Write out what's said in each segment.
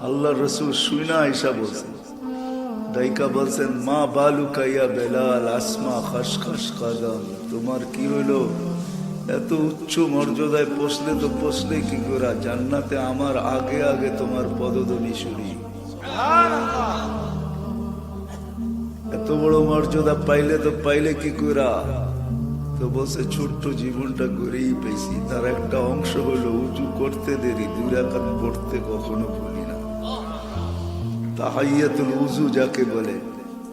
আল্লাহ রসুল শুনা আয়েশা বলছেন, দাইকা বলছেন, মা বালুকা ইয়া বেলাল আসমা খসখস কদম, তোমার কি হইলো? এত উচ্চ মর্যাদায় পৌঁছলে তো পৌঁছলে কি করে? জান্নাতে আমার আগে আগে তোমার পদধ্বনি শুনি। এত বড় মর্যাদা পাইলে তো পাইলে কি করে? তো বলছে, ছোট্ট জীবনটা গড়েই পেয়েছি। তার একটা অংশ হলো উজু করতে দেরি, 2 রাকাত পড়তে কখনো ভুলি না। তাহাইয়াতুল উজু যাকে বলে,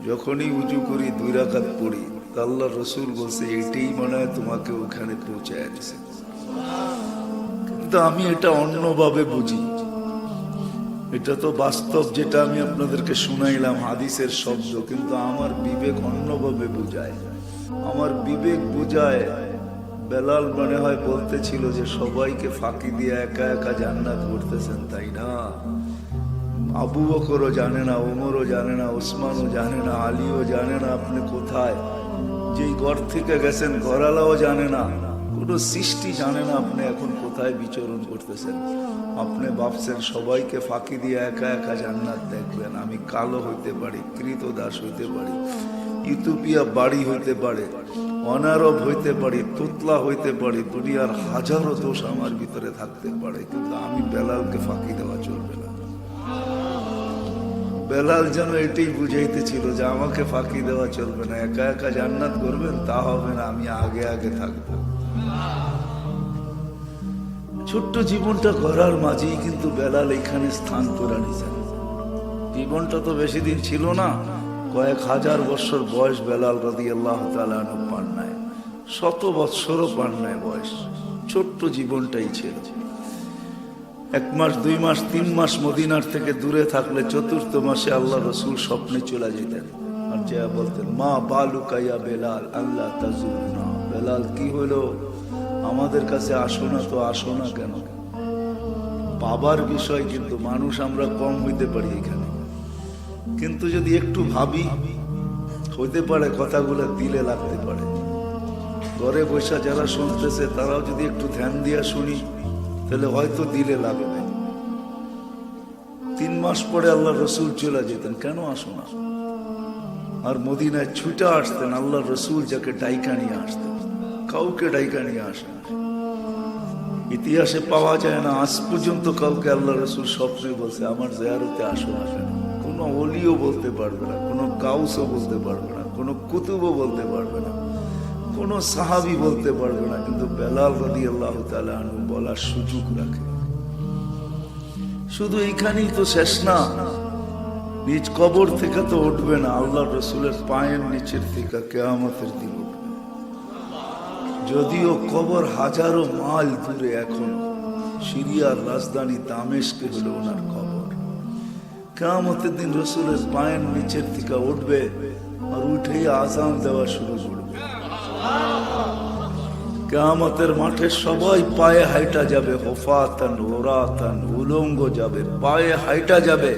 যখনই উজু করি 2 রাকাত পড়ি। আল্লাহ রসুল বলছে, এটাই মনে হয় তোমাকে ওখানে পৌঁছায় দিছে। কিন্তু আমি এটা অন্যভাবে বুঝি। এটা তো বাস্তব, যেটা আমি আপনাদেরকে শুনাইলাম হাদিসের শব্দ, কিন্তু আমার বিবেক অন্যভাবে বুঝায়। আমার বিবেক বুঝায় বেলাল মনে হয় বলতেছিল যে সবাইকে ফাঁকি দিয়ে একা একা জান্নাত করতেছেন, তাই না? আবু বকরও জানে না, ওমরও জানে না, ওসমানও জানে না, আলীও জানে না আপনি কোথায়। যেই ঘর থেকে গেছেন ঘরালাও জানে না, কোনো সৃষ্টি জানে না আপনি এখন কোথায় বিচরণ করতেছেন। আপনি ভাবছেন সবাইকে ফাঁকি দিয়ে একা একা জান্নাত দেখবেন। আমি কালো হইতে পারি, কৃতদাস হইতে পারি, ইথিওপিয়া বাড়ি হইতে পারে, অনারব হইতে পারি, তোতলা হইতে পারি, দুনিয়ার হাজারো দোষ আমার ভিতরে থাকতে পারে, কিন্তু আমি বেলালকে ফাঁকি দেওয়া চলবে না। বেলাল যেন এটাই বুঝাইতেছিল যে আমাকে ফাঁকি দেওয়া চলবে না। একা একা জান্নাত করবেন তা হবে না, আমি আগে আগে থাকবো। ছোট্ট জীবনটা করার মাঝেই কিন্তু বেলাল এখানে স্থান করে নিয়েছেন। জীবনটা তো বেশি দিন ছিল না, কয়েক হাজার বছর বয়স বেলাল রাদিয়াল্লাহু তাআলা আনহু পান নাই, 100 বৎসরও পান নাই বয়স। ছোট্ট জীবনটাই ছিল। 1 মাস 2 মাস 3 মাস মদিনার থেকে দূরে থাকলে 4th মাসে আল্লাহ রসুল স্বপ্নে চলে যেতেন আর যা বলতেন, মা বালুকা ইয়া বেলাল আল্লাহ তাজুরনা। বেলাল কি হলো, আমাদের কাছে আসো না তো আসো না কেন? বাবার বিষয়, কিন্তু মানুষ আমরা কম হইতে পারি এখানে, কিন্তু যদি একটু ভাবি হইতে পারে কথাগুলো দিলে লাগতে পারে। ঘরে বসে যারা শুনতেছে তারাও যদি একটু ধ্যান দিয়া শুনি তাহলে হয়তো দিলে লাগবে। 3 মাস পরে আল্লাহ রসুল চলে যেতেন, কেন আসো না? আর মদিনায় ছুটে আসতেন আল্লাহ রসুল, যাকে ডাইকা নিয়ে আসতেন। কাউকে ডাইকা নিয়ে আসেন, ইতিহাসে পাওয়া যায় না আজ পর্যন্ত কাউকে আল্লাহ রসুল স্বপ্নে বলছে আমার জিয়ারতে আসো না কেন। কোনো অলিও বলতে পারবে না, কোনো গাউসও বলতে পারবে না, কোনো কুতুবও বলতে পারবে না, কোনো সাহাবী বলতে পারবে না, কিন্তু বেলাল রাদিয়াল্লাহু তাআলা আনহু বলার সুযোগ রাখে। শুধু এইখানেই তো শেষ না, নিজ কবর থেকে তো উঠবে না, আল্লাহ রসুলের পায়ের নিচের থেকে কিয়ামতের দিন উঠবে। যদিও কবর হাজারো মাইল দূরে, এখন সিরিয়ার রাজধানী দামেস্কে হলো ওনার কবর। কিয়ামতের দিন রসুলের পায়ের নিচের থেকে উঠবে আর উঠেই আযান দেওয়া শুরু করবে। কিয়ামতের মাঠে সবাই পায়ে হাইটা যাবে, হুফাতান উরাতান, উলঙ্গ যাবে, পায়ে হাইটা যাবে,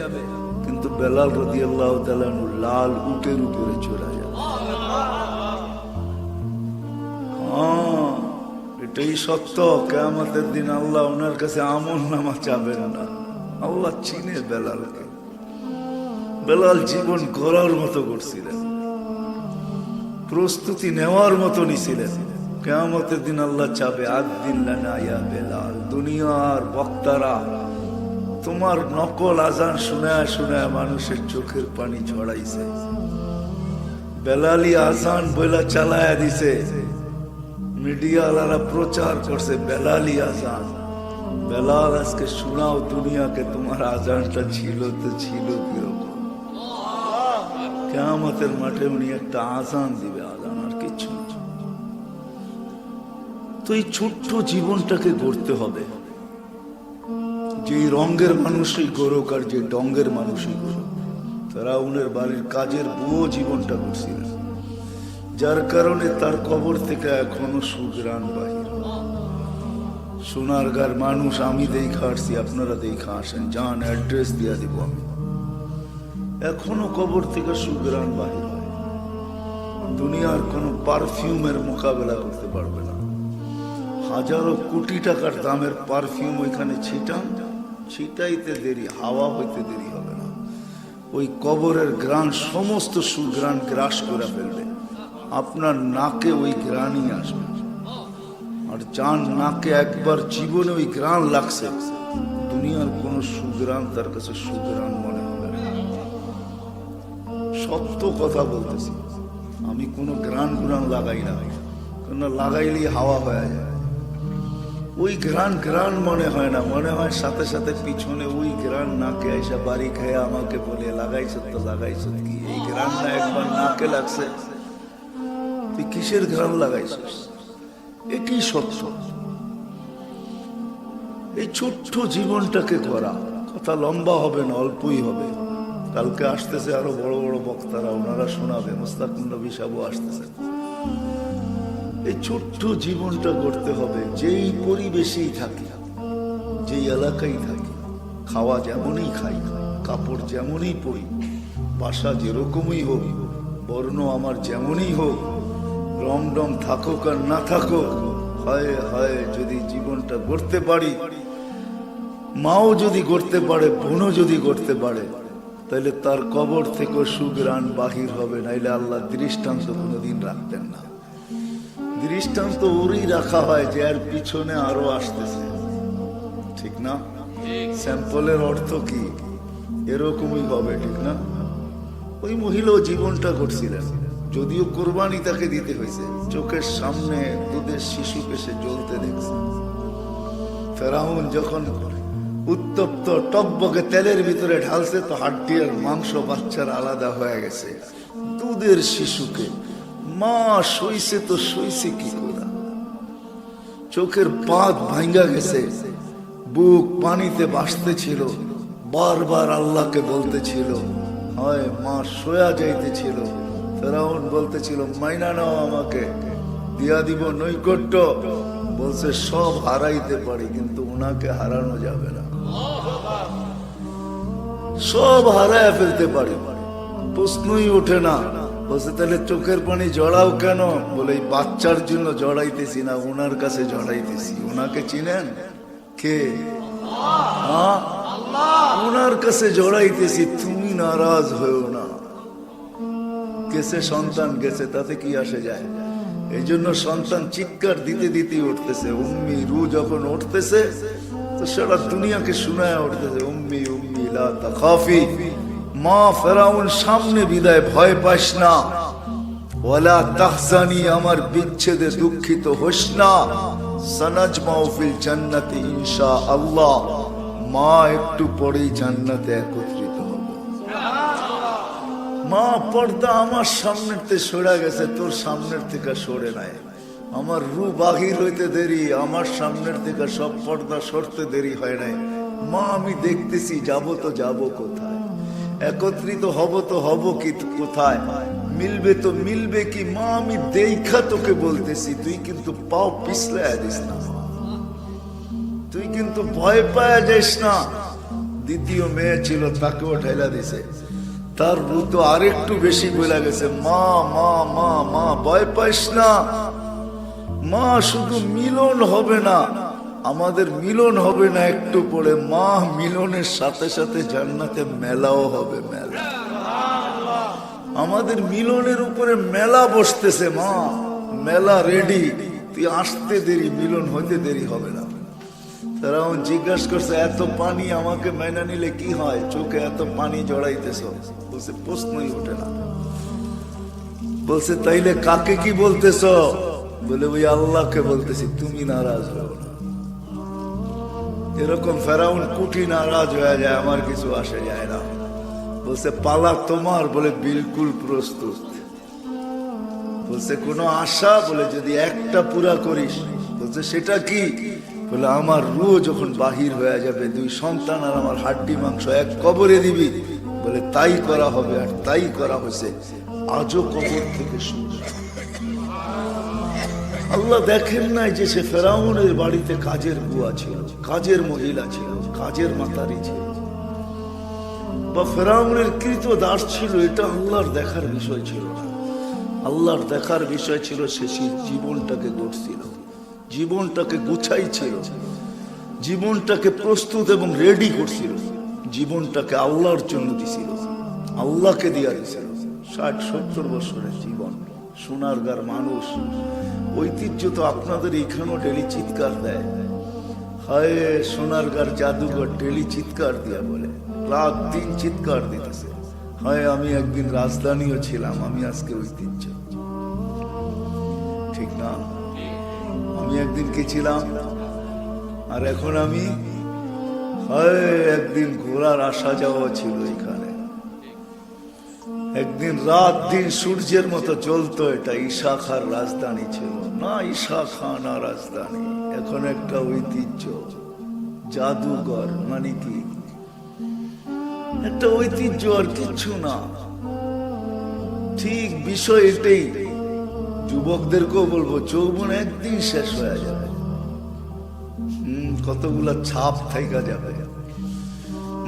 কিন্তু বেলাল রাদিয়াল্লাহু তাআলা লাল উটের উপরে চড়ে যাবে। এটাই সত্য। কিয়ামতের দিন আল্লাহ ওনার কাছে আমলনামা চাবেন না, আল্লাহ চিনে বেলালকে। বেলাল জীবন গড়ার মতো করছিলেন, প্রস্তুতি নেওয়ার মতো নিছিলেন। কিয়ামতের দিন আল্লাহ চাবে, আযদিন লানা ইয়া বেলাল। দুনিয়ার বক্তারা তোমার নকল আজান শোনায় শোনায় মানুষের চোখের পানি ঝরাইছে, বেলালি আজান বইলা চালায়া দিছে। মিডিয়াওয়ালারা প্রচার করছে বেলালি আজান। বেলাল আজকে শোনাও দুনিয়াকে তোমার আজানটা ছিল তো ছিল কিরকম। কিয়ামতের মাঠে উনি একটা আজান দিবে, আজান আর কিছু না। তো এই ছোট্ট জীবনটাকে গড়তে হবে। যে রঙের মানুষই গড়ুক আর যে ডঙ্গের মানুষই গড়ুক, তারা উনের বাড়ির কাজের বুয়ো জীবনটা করছিলেন, যার কারণে তার কবর থেকে এখনো সুঘ্রাণ বাহির। সোনারগাঁর মানুষ আমি দেখা আসছি, আপনারা দেখা আসেন, যান অ্যাড্রেস দিয়া দিব আমি। এখনো কবর থেকে সুঘ্রাণ বাহির হয়। দুনিয়ার কোনো পারফিউমের মোকাবেলা করতে পারবে না। হাজারো কোটি টাকার দামের পারফিউম ওইখানে ছিটান, ছিটাইতে দেরি, হাওয়া হইতে দেরি হবে না। ওই কবরের গ্রাণ সমস্ত সুগ্রাণ গ্রাস করে ফেলবে, আপনার নাকে ওই গ্রাণই আসবে। আর যার নাকে একবার জীবনে ওই গ্রাণ লাগছে, দুনিয়ার কোন সুগ্রাণ তার কাছে সুগ্রাণ মনে হবে না। সত্য কথা বলতেছি, আমি কোনো গ্রাণ লাগাই না, কেন লাগাইলেই হাওয়া হয়ে যায়। ওই গ্রাণ মনে হয় না, মনে হয় সাথে সাথে পিছনে ওই গ্রাণ নাকে এসে বাড়ি খেয়ে আমাকে বলে লাগাইছ তো লাগাইছ কি, এই গ্রাণ না একবার নাকে লাগছে, তুই কিসের গ্রাণ লাগাইছিস? এটি সত্য। এই ছোট্ট জীবনটাকে করা, কথা লম্বা হবে না, অল্পই হবে। কালকে আসতেছে আরো বড় বড় বক্তারা, ওনারা শোনাবে, মুস্তাকুন নবী সাহেব আসতেছে। এই ছোট্ট জীবনটা করতে হবে। যেই পরিবেশেই থাকি, যেই এলাকায় থাকি, খাওয়া যেমনই খাই, কাপড় যেমনই পরি, বাসা যেরকমই হোক, বর্ণ আমার যেমনই হোক, রমডম থাকুক আর না থাকুক, হয় হয় যদি জীবনটা গড়তে পারি, মাও যদি গড়তে পারে, বোনও যদি গড়তে পারে, তাহলে তার কবর থেকে সুগ্রাণ বাহির হবে। নাইলে আল্লাহ দৃষ্টান্ত কোনোদিন রাখতেন না। দৃষ্টান্ত ওরই রাখা হয় যে এর পিছনে আরো আসতেছে, ঠিক না? স্যাম্পলের অর্থ কি? এরকমই হবে, ঠিক না? ওই মহিলাও জীবনটা করছিলেন, যদিও কোরবানি তাকে দিতে হয়েছে। চোখের সামনে দুধের শিশুকে সে জ্বলতে দেখছে। ফেরাউন যখন উত্তপ্ত টকবকে তেলের ভিতরে ঢালছে, তো হাড্ডি আর মাংস বাচ্চার আলাদা হয়ে গেছে। দুধের শিশুকে মা সইছে তো সইছে কি করে? চোখের পাত ভাঙ্গা গেছে, বুক পানিতে ভাসতেছিল, বারবার আল্লাহকে বলতেছিল, হয় মা সোয়া যাইতেছিল। ফেরাউন বলতেছিল, মাইনা নাও আমাকে, দিয়া দিব নৈকট্য। বলছে সব হারাইতে পারি, কিন্তু ওনাকে হারানো যাবে না। সব হারায় ফেলতে পারি, প্রশ্নই ওঠে না। বলছে তাহলে চোখের পানি জড়াও কেন? বলে এই বাচ্চার জন্য জড়াইতেছি না, ওনার কাছে জড়াইতেছি। ওনাকে চিনেন কে? ওনার কাছে জড়াইতেছি, তুমি নারাজ হয়েও না। গেছে সন্তান গেছে, তাতে কি আসে যায়? এই জন্য সন্তান চিৎকার দিতে দিতে উঠতেছে। উম্মি রু যখন উঠতেছে, তো সারা দুনিয়াকে শোনায় উঠতেছে, উম্মি উম্মি লা তাখাফি, মা ফেরাউন সামনে বিদায়, ভয় পাস না। ওয়ালা তাহজানি, আমার বিচ্ছেদে দুঃখিত হোস না। সানাজমাউ ফিল জান্নাতি ইনশাআল্লাহ, মা একটু পরেই জান্নাতে একত্রিত হবে। মা পর্দা আমার সামনের থেকে সরে গেছে, তোর সামনের থেকে সরে নাই। আমার রু বাহির হইতে দেরি, আমার সামনের থেকে সব পর্দা সরতে দেরি হয় নাই। মা আমি দেখতেছি, যাব তো যাব কোথায়, একত্রিত হব তো হব কি কোথায়, মিলবে তো মিলবে কি? মা আমি দেখা তোকে বলতেছি, তুই কিন্তু পাও পিছলায় দিস না, তুই কিন্তু ভয় পাওয়া যাস না। দ্বিতীয় মেয়ে ছিল, তাকেও ঢেলা দিছে। তার রু তো আরেকটু বেশি বলে গেছে, মা মা মা মা ভয় পাইস না। মা শুধু মিলন হবে না, আমাদের মিলন হবে না একটু পরে, মা মিলনের সাথে সাথে জান্নাতে মেলাও হবে। মেলা, আমাদের মিলনের উপরে মেলা বসতেছে। মা মেলা রেডি, তুই আসতে দেরি, মিলন হইতে দেরি হবে না। তারা জিজ্ঞাসা করছে, এত পানি আমাকে মাইনা নিলে কি হয়? চোখে এত পানি জড়াইতেছ? বলছে প্রশ্নই ওঠে না। বলছে তাইলে কাকে কি বলতেছ? বলে ওই আল্লাহকে বলতেছি, তুমি নারাজ হও না। এরকম ফেরাউন কুঠি নারাজ হয়ে যায়, আমার কিছু আসে যায় না। বলছে পালা তোমার? বলে বিলকুল প্রস্তুত। বলছে কোনো আশা? বলে যদি একটা পুরা করিস। বলছে সেটা কি? বলে আমার রু যখন বাহির হয়ে যাবে, দুই সন্তান আর আমার হাড্ডি মাংস এক কবরে দিবি। বলে তাই করা হবে, আর তাই করা হয়েছে। আজও কবর থেকে শুনবে। আল্লাহ দেখেন নাই যে সে ফেরাউনের বাড়িতে কাজের বুয়া ছিল, কাজের মহিলা ছিল, কাজের মাতারি ছিল, বা ফেরাউনের কৃত দাস ছিল? এটা আল্লাহর দেখার বিষয় ছিল না। আল্লাহর দেখার বিষয় ছিল সে জীবনটাকে গড়ছিল, জীবনটাকে গুছাইছিল। জীবনটাকে প্রস্তুত এবং রেডি করছিল, জীবনটাকে আল্লাহর জন্য দিছিল, আল্লাহকে দিয়া দিছিল। 60-70 বছরের জীবন, সোনারগাঁর মানুষ। ঐতিহ্য তো আপনাদের এখানেও ডেলি চিৎকার দেয়, হায় সোনারগাঁর জাদুঘর, ডেলি চিৎকার দিয়া বলে, রাত দিন চিৎকার দিতেছে, হায় আমি একদিন রাজধানীও ছিলাম, আমি আজকে ঐতিহ্য। ঠিক না? আমি একদিন কে ছিলাম আর এখন আমি, হায় একদিন ঘোড়ার আসা যাওয়া ছিল এখানে, একদিন রাত দিন সূর্যের মতো জ্বলতো, এটা ঈশা খার রাজধানী ছিল না, ঈশা খান আর রাজধানী, এখন একটা ঐতিহ্য, জাদুঘর। মানে কি একটা ঐতিহ্য আর কিচ্ছু না। ঠিক বিষয় এটাই, যুবকদেরকেও বলবো, যৌবন একদিন শেষ হয়ে যাবে, কতগুলা ছাপ থাইকা যাবে,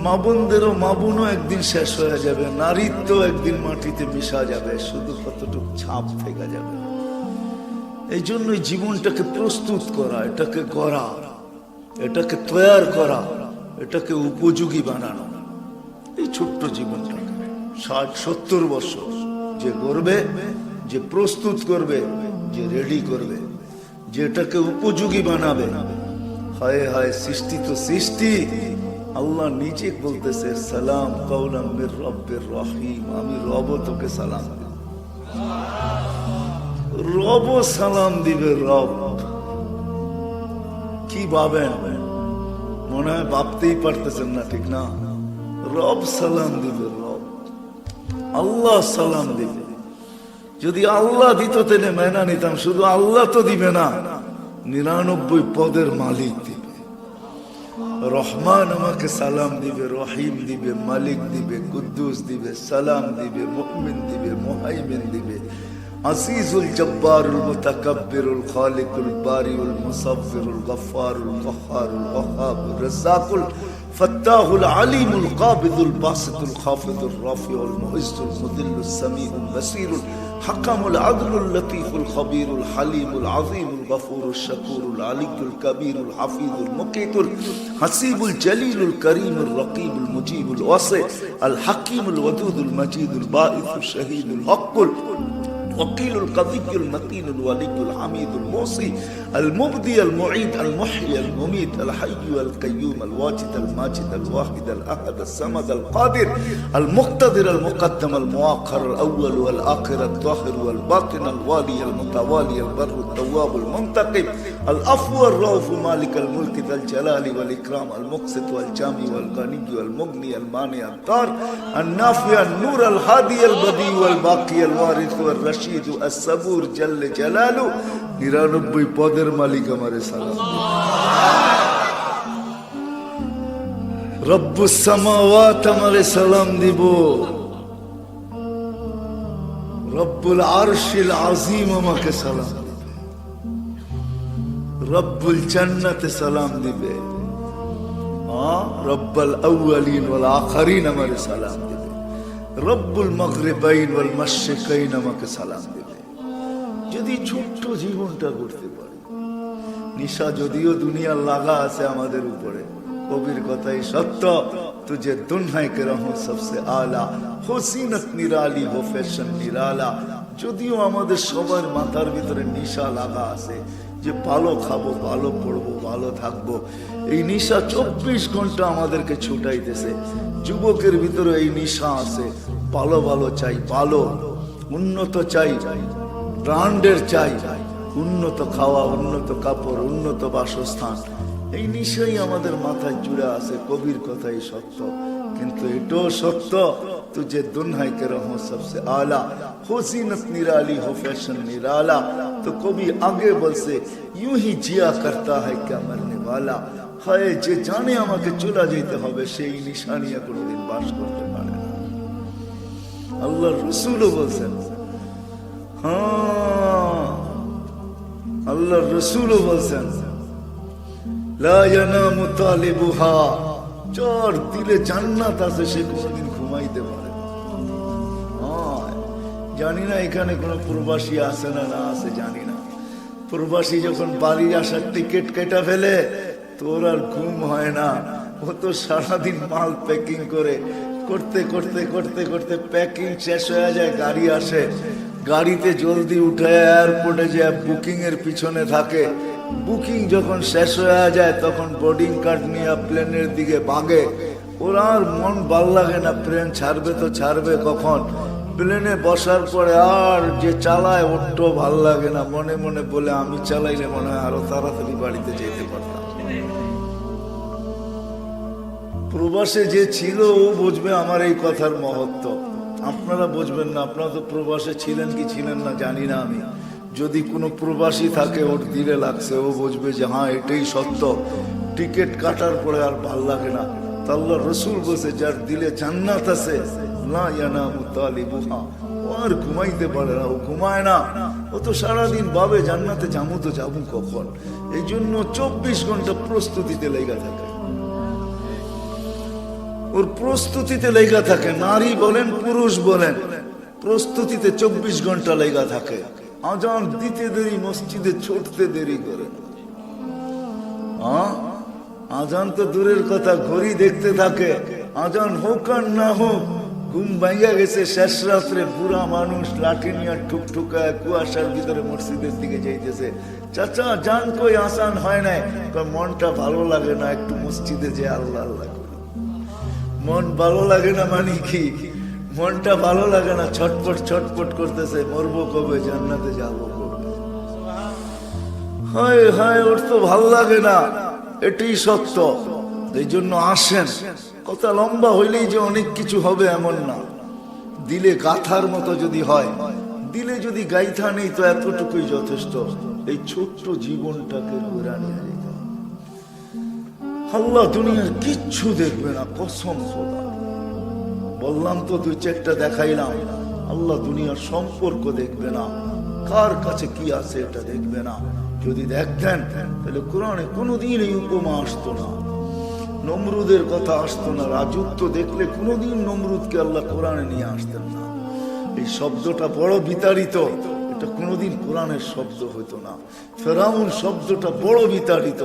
মা বোনদেরও, মা বোনও একদিন শেষ হয়ে যাবে, নারীত্ব একদিন মাটিতে মিশা যাবে, শুধু কতটুকু ছাপ থেকে যাবে। এই জন্যই জীবনটাকে প্রস্তুত করা, এটাকে গড়া, এটাকে তৈয়ার করা, এটাকে উপযোগী বানানো। এই ছোট্ট জীবনটাকে 60-70 বছর যে গড়বে, যে প্রস্তুত করবে, যে রেডি করবে, যেটাকে উপযোগী বানাবে, হায় হায় সৃষ্টি তো সৃষ্টি, আল্লাহ নিজে বলতেছে সালাম কাওলাম মির রব্বির রহিম, আমি রব তোকে সালাম দেব, রব সালাম দিবে। রব কি ভাবেন? মনে হয় ভাবতেই পারতেছেন না, ঠিক না? রব সালাম দিবে, রব আল্লাহ সালাম দিবে। যদি আল্লাহ দিত তেনে মেনা নিতাম, শুধু আল্লাহ তো দিবে না, 99 পদের মালিক দিবে। রহমান আমাকে সালাম দিবে, রহিম দিবে, মালিক দিবে, কুদ্দুস দিবে, সালাম দিবে, মুমিন দিবে, মুহাইমিন দিবে, আজিজুল জব্বারুল মুতাকাব্বিরুল খালিকুল বারিউল মুসাফফিরুল গফফারুল কাহ্হারুল ওয়াহ্হাবুর রাজ্জাকুল ফাত্তাহুল আলিমুল কাবিদুল বাসিতুল খাফিদুর রাফিউল মুইজ্জুল মুদিল্লুস সামিউল বাসিরুল হাকামুল আদলুল লতীফুল খবীরুল হালিমুল আযীমুল গফুরুশ শাকুরুল আলিয়ুল কবীরুল হাফিজুল মুকিতুল হাসিবুল জলিলুল করিমুল রকিবুল মুজিবুল ওয়াসি আল হাকিমুল ওয়াদুদুল মজিদুল বাঈসুল শহীদুল হকুল وكيل القضي المتين الولي الحميد الموصي المبدي المعيد المحيي المميت الحي القيوم الواجد الماجد الواحد الأحد الصمد القادر المقتدر المقدم المؤخر الأول والآخر الظاهر والباطن الوالي المتوالي البر التواب المنتقم العفو الرؤوف مالك الملك ذا الجلال والإكرام المقسط والجامع والغني والمغني المانع الضار النافع النور الهادي البديع والباقي الوارث والرشيد الصبور جل جلاله 99 পদের মালিক আমারে সালাম। রব্বুস সামাওয়াত আমারে সালাম দিব, রব্বুল আরশিল আযীম আমাকে সালাম দিবে, রব্বুল জান্নাতে সালাম দিবে, রব্বুল আউয়ালিন ওয়াল আখিরিন আমারে সালাম দিবে, রব্বুল মাগরিবাইন ওয়াল মাশরিকাইন আমাকে সালাম দিবে। যদি ছোট্ট জীবনটা করতে পারি। নিশা যদিও দুনিয়ার লাগা আছে আমাদের উপরে, কবির কথাই সত্য, তুঝে দুনহায় কে রহো সবসে আলা, হোসিনত নিরালি হো ফ্যাশন নিরালা। যদিও আমাদের সবার মাথার ভিতরে নিশা লাগা আছে যে ভালো খাবো, ভালো পড়বো, ভালো থাকবো, এই নিশা 24 ঘন্টা আমাদেরকে ছুটাইতেছে। যুবকের ভিতরে এই নিশা আছে, ভালো ভালো চাই, ভালো উন্নত চাই, ব্র্যান্ডের চাই, উন্নত খাওয়া, উন্নত কাপড়, উন্নত বাসস্থান, এই নিশাই আমাদের মাথায় জুড়ে আছে। কবির কথাই সত্য, কিন্তু এটাও সত্য, তুঝে দুনহায় কে রহো সবসে আলা, হোসিনত নিরালি হো ফ্যাশন নিরালা। তো কবি আগে বলছে ইউ হি জিয়া করতা হ্যায় ক্যা মরনে ওয়ালা। হায় যে জানে আমাকে চলে যেতে হবে, সেই নিশা নিয়ে কোনোদিন বাস করতে পারে না। আল্লাহর রাসূলও বলছেন, আল্লাহর রাসূলও বলছেন লা ইয়ানামু তালিবুহা, যার দিলে জান্নাত আছে সে কোনোদিন ঘুমাইতে পারে না। জানি না এখানে কোনো প্রবাসী আছে না না আছে জানি না। প্রবাসী যখন বাড়ি আসার টিকিট কেটে ফেলে, তোর আর ঘুম হয় না। ও তো সারাদিন মাল প্যাকিং করে করতে করতে করতে করতে প্যাকিং শেষ হয়ে যায়, গাড়ি আসে, গাড়িতে জলদি উঠে এয়ারপোর্টে যে বুকিং এর পিছনে থাকে। বুকিং যখন শেষ হয়ে যায় তখন বোর্ডিং কার্ড নিয়ে প্লেনের দিকে ভাগে। ওর আর মন ভাল লাগে না, প্লেন ছাড়বে তো ছাড়বে কখন। প্লেনে বসার পরে আর যে চালায় ওরটো ভাল লাগে না, মনে মনে বলে আমি চালাইলে মনে হয় আরো তাড়াতাড়ি বাড়িতে যেতে পারতাম। প্রবাসে যে ছিল ও বুঝবে আমার এই কথার মহত্ব, আপনারা বুঝবেন না। আপনারা তো প্রবাসে ছিলেন কি ছিলেন না জানি না আমি। যদি কোনো প্রবাসী থাকে ওর দিলে লাগছে, ও বুঝবে যে হ্যাঁ এটাই সত্য। টিকিট কাটার পরে আর ভাল লাগে না। আল্লাহ রসুল বলছে যার দিলে জান্নাত আছে লা ইয়ানামু তালিবুহা, ও আর ঘুমাইতে পারে না, ও ঘুমায় না। ও তো সারাদিন ভাবে জান্নাতে যাবো তো যাবো কখন। এই জন্য 24 ঘন্টা প্রস্তুতিতে লেগে থাকে, ওর প্রস্তুতিতে লেগা থাকে। নারী বলেন পুরুষ বলেন, প্রস্তুতিতে 24 ঘন্টা লেগা থাকে। আজান দিতে দেরি, মসজিদে ছুটতে দেরি করে। আজান তো দূরের কথা, ঘড়ি দেখতে থাকে। আজান হোক আর না হোক, ঘুম ভাঙা গেছে শেষ রাত্রে, বুড়া মানুষ লাঠি নিয়ে ঠুকঠুকায় কুয়াশার ভিতরে মসজিদের দিকে যাইতেছে। চাচা জান কই, আসান হয় নাই। মনটা ভালো লাগে না, একটু মসজিদে যে আল্লাহ আল্লাহ করি। মন ভালো লাগে না মানে কি, মনটা ভালো লাগে না, ছটপট ছটপট করতেছে, মরবো কবে, জান্নাতে যাবো কবে। হায় হায়, ওর তো ভাল লাগে না, এটাই সত্য। এই জন্য আসেন। কথা লম্বা হইলেই যে অনেক কিছু হবে এমন না। দিলে গাথার মতো যদি হয়, দিলে যদি গাইথা নেই তো এতটুকুই যথেষ্ট। এই ছোট্ট জীবনটাকে ঘুরা নিয়ে যেতে, আল্লাহ দুনিয়ার কিচ্ছু দেখবে না, কসম খোদা। বললাম তো 2-4টা দেখাইলাম। আল্লাহ দুনিয়ার সম্পর্ক দেখবে না, কার কাছে কি আছে এটা দেখবে না। যদি দেখতেন তাহলে কোরআনে কোনোদিন এই উপমা আসতো না, নমরুদের কথা আসতো না। রাজত্ব দেখলে কোনোদিন নমরুদকে আল্লাহ কোরআনে নিয়ে আসতেন না। এই শব্দটা বড় বিতাড়িত, এটা কোনোদিন কোরআনের শব্দ হতো না। ফেরাউন শব্দটা বড় বিতাড়িত,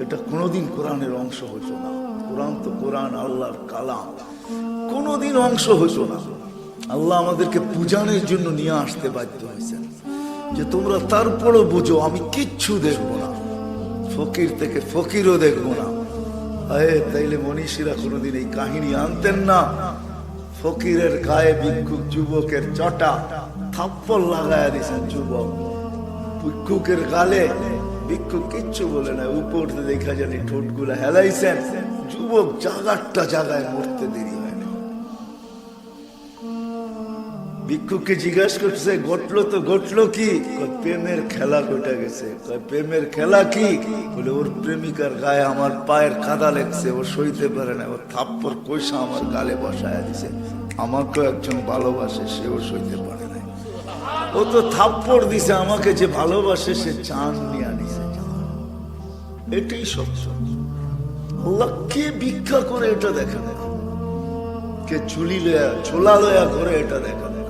এটা কোনোদিন কোরআনের অংশ হতো না। কোরআন তো কোরআন, আল্লাহর কালাম, কোনোদিন অংশ হতো না। আল্লাহ আমাদেরকে বুঝানোর জন্য নিয়ে আসতে বাধ্য হয়েছেন যে তোমরা তারপরও বুঝো, আমি কিচ্ছু দেখবো না, ফকির থেকে ফকিরও দেখবো না। তাইলে মনীষীরা কোনোদিন এই কাহিনী আনতেন না। ফকিরের গায়ে ভিক্ষুক যুবকের চটা থাপ্পড় লাগায় দিয়েছেন যুবক, ভিক্ষুকের গালে। ভিক্ষুক কিচ্ছু বলে না, উপর দেখা জানি ঠোঁটগুলা হেলাইছেন। যুবক জাগারটা জাগায় মরতে দেরি হয় না। ভিক্ষুককে জিজ্ঞাসা করছে ঘটলো তো ঘটলো কি? প্রেমের খেলা ঘটে গেছে। প্রেমের খেলা কি? বলে ওর প্রেমিকার গায়ে আমার পায়ের কাদা লেগছে, ও সইতে পারে না, ওর থাপ্পড় কইসা আমার গালে বসায় দিছে। আমাকেও একজন ভালোবাসে, সেও সইতে পারে না। ও তো থাপ্পড় দিছে, আমাকে যে ভালোবাসে সে চান নিয়ে আনিছে। এটাই সত্য। আল্লাহ কে ভিক্ষা করে এটা দেখে না, কে চুলি লয়া ছোলা লয়া করে এটা দেখে না,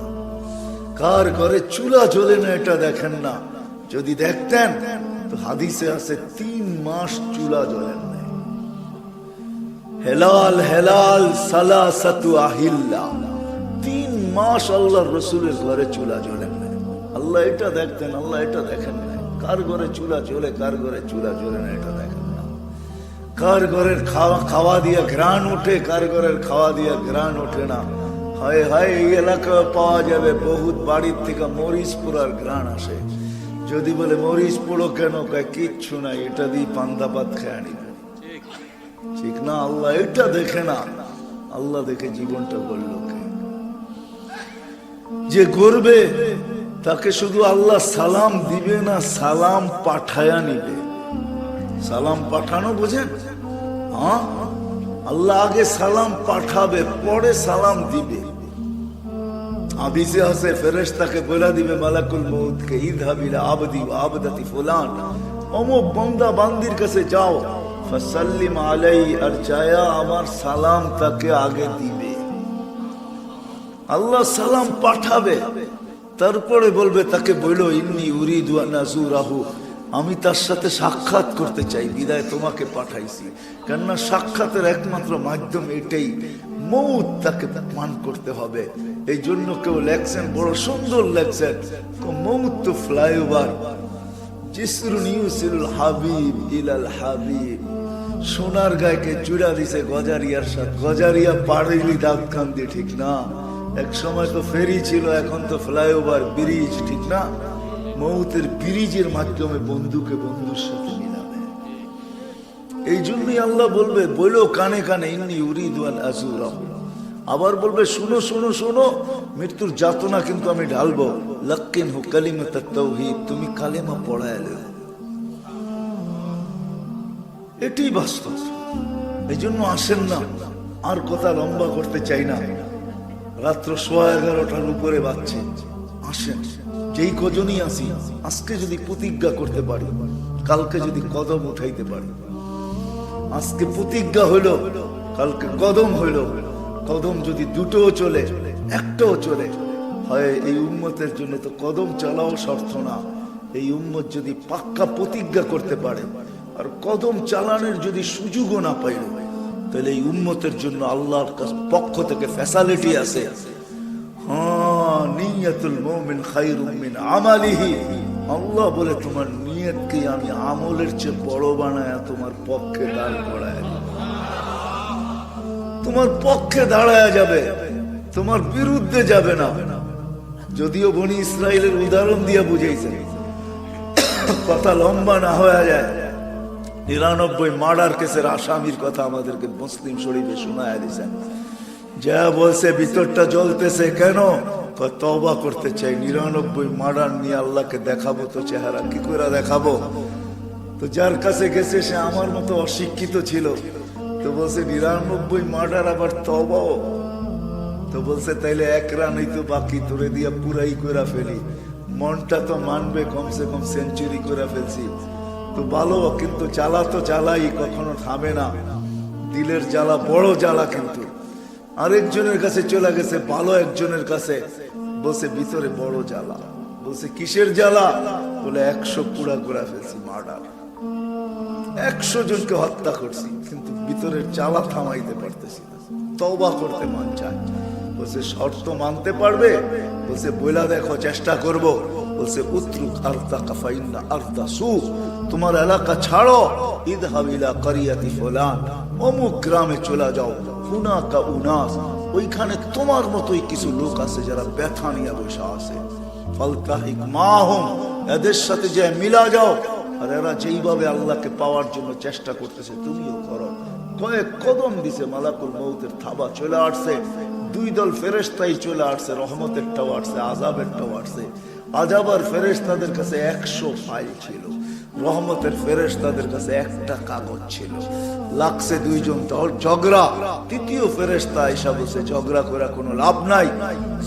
কার ঘরে চুলা জ্বলে না এটা দেখেন না। যদি দেখতেন তো হাদিসে আছে 3 মাস চুলা জ্বলেন না। হেলাল হেলাল সালাসাতু আহিল্লা, 3 মাস আল্লাহর রাসূলের ঘরে চুলা জ্বলেন না। আল্লাহ এটা দেখতেন, আল্লাহ এটা দেখেন না। কার ঘরে চুলা জ্বলে, কার ঘরে চুলা জ্বলে না এটা দেখেন না। কার ঘরের খাওয়া দিয়া ঘ্রাণ ওঠে, কার ঘরের খাওয়া দিয়া ঘ্রাণ ওঠে না। হায় হায়, এই এলাকায় পাওয়া যাবে বহুত বাড়ির থেকে মরিচ পোড়ার ঘ্রাণ আসে। যদি বলে মরিচ পোড়ো কেন, কয় কিচ্ছু নাই, এটা দিয়ে পান্তা ভাত খেয়ে নিব। ঠিক না? আল্লাহ এটা দেখে না, আল্লাহ দেখে জীবনটা বলল কে? যে করবে তাকে শুধু আল্লাহ সালাম দিবে না, সালাম পাঠায়া নিবে। সালাম পাঠানো বোঝেন? হ্যাঁ, আল্লাহ আগে সালাম পাঠাবে, পরে সালাম দিবে। হাদিসে আছে ফেরেশতাকে বলে দিবে মালাকুল মউত কে, ইযহাব ইলা আবদি ওয়া আবদাতি ফুলান, অমুক বান্দা বান্দির কাছে যাও, ফাসাল্লিম আলাইহি, আর চায়া আমার সালাম তাকে আগে দিবে। আল্লাহ সালাম পাঠাবে, তারপরে বলবে তাকে বলো ইন্নী উরিদু আন আযুরাহু, আমি তার সাথে সাক্ষাৎ করতে চাই, বিদায় তোমাকে পাঠাইছি। কেননা সাক্ষাতের একমাত্র মাধ্যম এটাই, মৌত তাকে মান করতে হবে। এই জন্য কেউ লেখছেন, বড় সুন্দর লেখছেন, মৌত তো ফ্লাইওভার, জিসরুন ইউসিলুল হাবিব ইলাল হাবিব। সোনার গায়কে চূড়া দিছে গজারিয়ার সাথে, গজারিয়া পাড়িলি দাঁত খান দিয়ে, ঠিক না? এক সময় তো ফেরি ছিল, এখন তো ফ্লাইওভার, ব্রিজ, ঠিক না? মৌতের ব্রিজের মাধ্যমে বন্ধুকে বন্ধুর সাথে মিলাবে। এই জন্যই আল্লাহ বলবে, বলো কানে কানে, ইন্নী উরিদু আন আযুরা। আবার বলবে, শুনো শুনো শুনো, মৃত্যুর যাতনা কিন্তু আমি ঢালবো। লাক্কিনহু কালিমাতাত তাওহীদ, তুমি কালেমা পড়ায় দেও। এটাই বাস্তব। এই জন্য আসেন না, আর কথা লম্বা করতে চাই না, রাত্র 11:15টার উপরে বাজছে। আসেন, যেই কজনই আসি, আজকে যদি প্রতিজ্ঞা করতে পারি, কালকে যদি কদম উঠাইতে পারি। আজকে প্রতিজ্ঞা হইল, কালকে কদম হইল। কদম যদি দুটোও চলে, একটাও চলে, হয় এই উম্মতের জন্য তো কদম চালাও শর্ত না। এই উম্মত যদি পাক্কা প্রতিজ্ঞা করতে পারে, আর কদম চালানোর যদি সুযোগও না পাইল, তাহলে এই উম্মতের জন্য আল্লাহর পক্ষ থেকে ফ্যাসিলিটি আছে। হ্যাঁ, নিয়তুল মুমিন খায়রুম মিন আমালিহি। আল্লাহ বলে, তোমার নিয়তকে আমি আমলের চেয়ে বড় বানায় তোমার পক্ষে দাঁড় করায়, তোমার পক্ষে দাঁড়ায় যাবে, তোমার বিরুদ্ধে যাবে না। যদিও বনি ইসরাইলের উদাহরণ দিয়ে বুঝাইছে, কথা লম্বা না হয়ে যায়। 99 মার্ডার কেসের আসামির কথা আমাদেরকে মুসলিম শরীফে শোনায় দিয়েছেন। যা বলছে ভিতরটা জ্বলতেছে, কেন? তওবা করতে চাই। 99 মার্ডার নিয়ে আল্লাহকে দেখাবো তো চেহারা, কি করে দেখাবো? তো যার কাছে গেছে সে আমার মতো অশিক্ষিত ছিল, তো বলছে 99 মার্ডার আবার তওবাও। তো বলছে তাইলে এক রানই তো বাকি, তোরে দিয়া পুরাই করে ফেলি। মনটা তো মানবে, কমসে কম সেঞ্চুরি করে ফেলছি তো ভালো, কিন্তু জ্বালা তো জ্বালাই, কখনো থামে না। দিলের জ্বালা বড় জ্বালা। কিন্তু আরেকজনের কাছে চলে গেছে, ভালো একজনের কাছে, বলছে ভিতরে বড় জ্বালা। বলছে কিসের জ্বালা? বলে 100 পুরা করে ফেলছি, মার্ডার, 100 জনকে হত্যা করছি, কিন্তু ভিতরের জ্বালা থামাইতে পারতেছি না। তওবা করতে মন চায়। বলছে শর্ত মানতে পারবে? বলছে বইলা দেখো, চেষ্টা করব। বলছে উতরুক আরদাকা ফাইন্না আরদা সু, তোমার এলাকা ছাড়ো, ইযহাব ইলা কারিয়াতি ফুলান, অমুক গ্রামে চলে যাও, হুনাকা উনাস, ওইখানে তোমার মতোই কিছু লোক আছে যারা ব্যথা নিয়ে বসে আছে। ফালতাহিক মাহুম, এদের সাথে যে মিলা যাও, আর এরা যেইভাবে আল্লাহকে পাওয়ার জন্য চেষ্টা করতেছে তুমিও করো। কয়েক কদম দিছে, মালাকুল মউতের থাবা চলে আসছে। 2 দল ফেরেশতাই চলে আসছে, রহমতেরটাও আসছে, আযাবেরটাও আসছে। আযাবের ফেরেশতাদের কাছে 100 ফাইল ছিল, রহমতের ফেরেশতাদের কাছে একটা কাগজ ছিল। লাগছে 2 জন ঝগড়া। তৃতীয় ফেরেশতা এসে বলছে ঝগড়া করে কোনো লাভ নাই,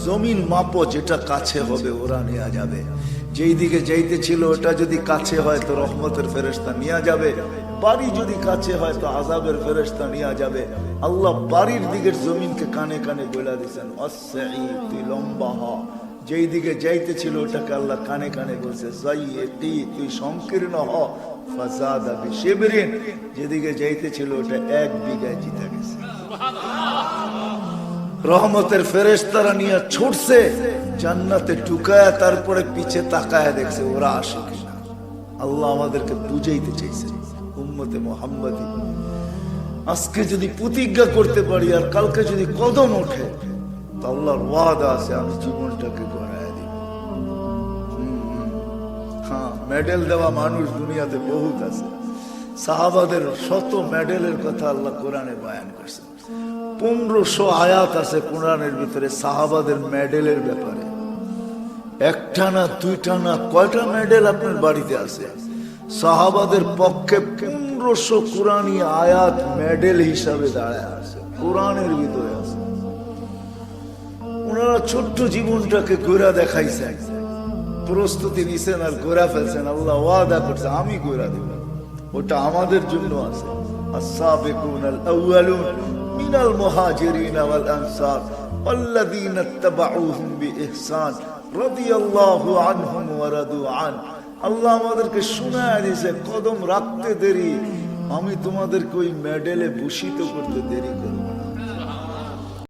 জমিন মাপো, যেটা কাছে হবে ওরা নিয়ে যাবে। যেই দিকে যাইতে ছিল ওটা যদি কাছে হয় তো রহমতের ফেরেশতা নিয়ে যাবে, বাড়ি যদি কাছে হয় তো আযাবের ফেরেশতা নিয়ে যাবে। আল্লাহ বাড়ির দিকের জমিনকে কানে কানে বলে দিয়েছেন, আসসাই, তুই লম্বা হ। যেই দিকে যাইতে ছিল ওটাকে আল্লাহ কানে কানে বলছে, যাইতি, তুই সংকীর্ণ হ। ফাসাদা বিশিবরিন, যেদিকে যাইতে ছিল ওটা 1 বিঘায় জিতে গেছে। রহমতের ফেরেশতারা নিয়ে ছুটছে, জান্নাতে ঢুকায়, তারপরে পিছে তাকায় দেখছে ওরা আসে কিনা। আল্লাহ আমাদেরকে বুঝাইতে চাইছে, উম্মতে মুহাম্মাদি আজকে যদি প্রতিজ্ঞা করতে পারি আর কালকে যদি কদম ওঠে, তো আল্লাহর ওয়াদা আছে আমি জীবনটাকে গড়ায় দিব। হ্যাঁ, মেডেল দেওয়া মানুষ দুনিয়াতে বহুত আছে। সাহাবাদের শত মেডেলের কথা আল্লাহ কোরআনে বয়ান করছে। 1500 আয়াত আছে কোরআনের ভিতরে সাহাবাদের মেডেলের ব্যাপারে। একটা না, দুইটা না, কয়টা মেডেল আপনার বাড়িতে আছে? সাহাবাদের পক্ষে 1500 কোরআনী আয়াত মেডেল হিসাবে দাঁড়ায় আছে, কোরআনের ভিতরে আছে। ওনারা ছোট্ট জীবনটাকে ঘোরা দেখাইছেন, প্রস্তুতি নিছেন আর ঘোরা ফেলছেন। আল্লাহ ওয়াদা করছে আমি ঘোরা দেব, ওটা আমাদের জন্য আছে। আস-সাবিকুনাল আউয়ালুন মিনাল মুহাজিরিন ওয়াল আনসার ওয়াল্লাযীনা ইত্তাবাউহুম বিইহসান রাদিয়াল্লাহু আনহুম ওয়া রাদু আন আল্লাহ আমাদেরকে শোনায় দিয়েছে, কদম রাখতে দেরি, আমি তোমাদেরকে ওই মেডেলে ভূষিত করতে দেরি করব।